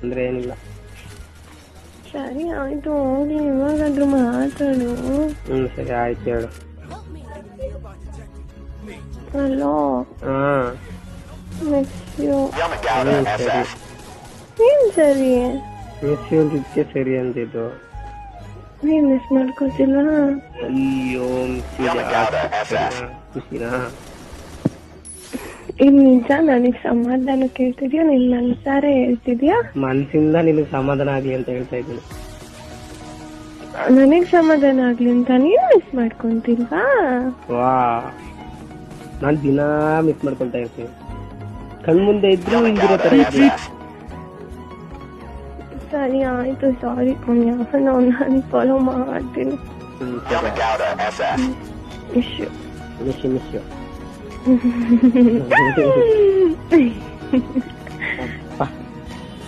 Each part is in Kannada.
ಅಂದ್ರೆ ಏನಿಲ್ಲ. ಸರಿ ಆಯ್ತು ಹೋಗಿ ಇವಾಗಾದ್ರೂ ಮಾತಾಡು. ಸರಿ ಆಯ್ತು ಹೇಳು. ಹಲೋ. Miss you. ಸರಿ ಏನ್ ಸರಿ ಮಿಸ್ ಯು ಅಂತಿದ್ಕೆ ಸರಿ ಅಂತಿದ್ದು. ನೀನ್ ಮಿಸ್ ಮಾಡ್ಕೋತಿಲ್ವಾ? ಅಯ್ಯೋ ಖುಷಿನಾ? ಇನ್ ನಿಜ ನನಗ್ ಸಮಾಧಾನ ಕೇಳ್ತಿದ್ಯಾ? ನಿನ್ ಮನ್ಸಾರೆ ಹೇಳ್ತಿದ್ಯಾ? ಮನ್ಸಿಂದ ನಿನಗ್ ಸಮಾಧಾನ ಆಗ್ಲಿ ಅಂತ ಹೇಳ್ತಾ ಇದ್ದೀನಿ. ನನಗ್ ಸಮಾಧಾನ ಆಗ್ಲಿ ಅಂತ ನೀನ್ ಮಿಸ್ ಮಾಡ್ಕೊಂತಿಲ್ವಾ? ವಾ, ನಾನ್ ದಿನಾ ಮಿಸ್ ಮಾಡ್ಕೊಳ್ತಾ ಇರ್ತೀನಿ. ಕಣ್ಮುಂದೆ ಇದ್ರು ಹಿಂದಿರೋ ತರ ಇದ್ವಿ. ಸರಿ ಆಯ್ತು, ಸಾರಿ. ನಾನು ಫಾಲೋ ಮಾಡ್ತೀನಿ. Miss you.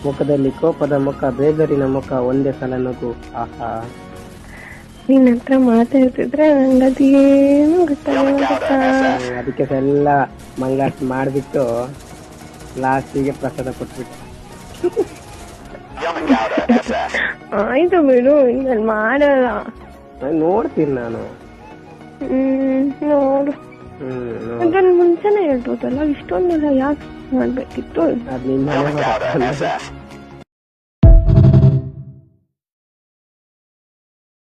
ಮುಖದಲ್ಲಿ ಕೋಪದ ಮುಖ, ಬೇಜಾರಿನ ಮುಖ, ಒಂದೇ ಸಲ ನಗು. ಆಹಾ, ನಿನ್ನ ಹತ್ರ ಮಾತಾಡ್ತಿದ್ರೆ ನಂಗದೇನು ಗೊತ್ತಾಗ. ಅದಕ್ಕೆ ಎಲ್ಲ ಮಂಗಾಟ್ ಮಾಡ್ಬಿಟ್ಟು ಲಾಸ್ಟಿಗೆ ಪ್ರಸಾದ ಕೊಟ್ಬಿಟ್ಟು. ಆಯ್ತು ಬಿಡು, ನಾನು ಮಾಡಲ್ಲ. ನೋಡ್ತೀನಿ ನಾನು. ನೋಡು, ಅದನ್ನ ಮುಂಚೆನೆ ಹೇಳ್ಬೋದಲ್ಲ, ಇಷ್ಟೊಂದೆಲ್ಲ ಯಾಕೆ ಮಾಡ್ಬೇಕಿತ್ತು? ಅದ್ ನಿನ್ನ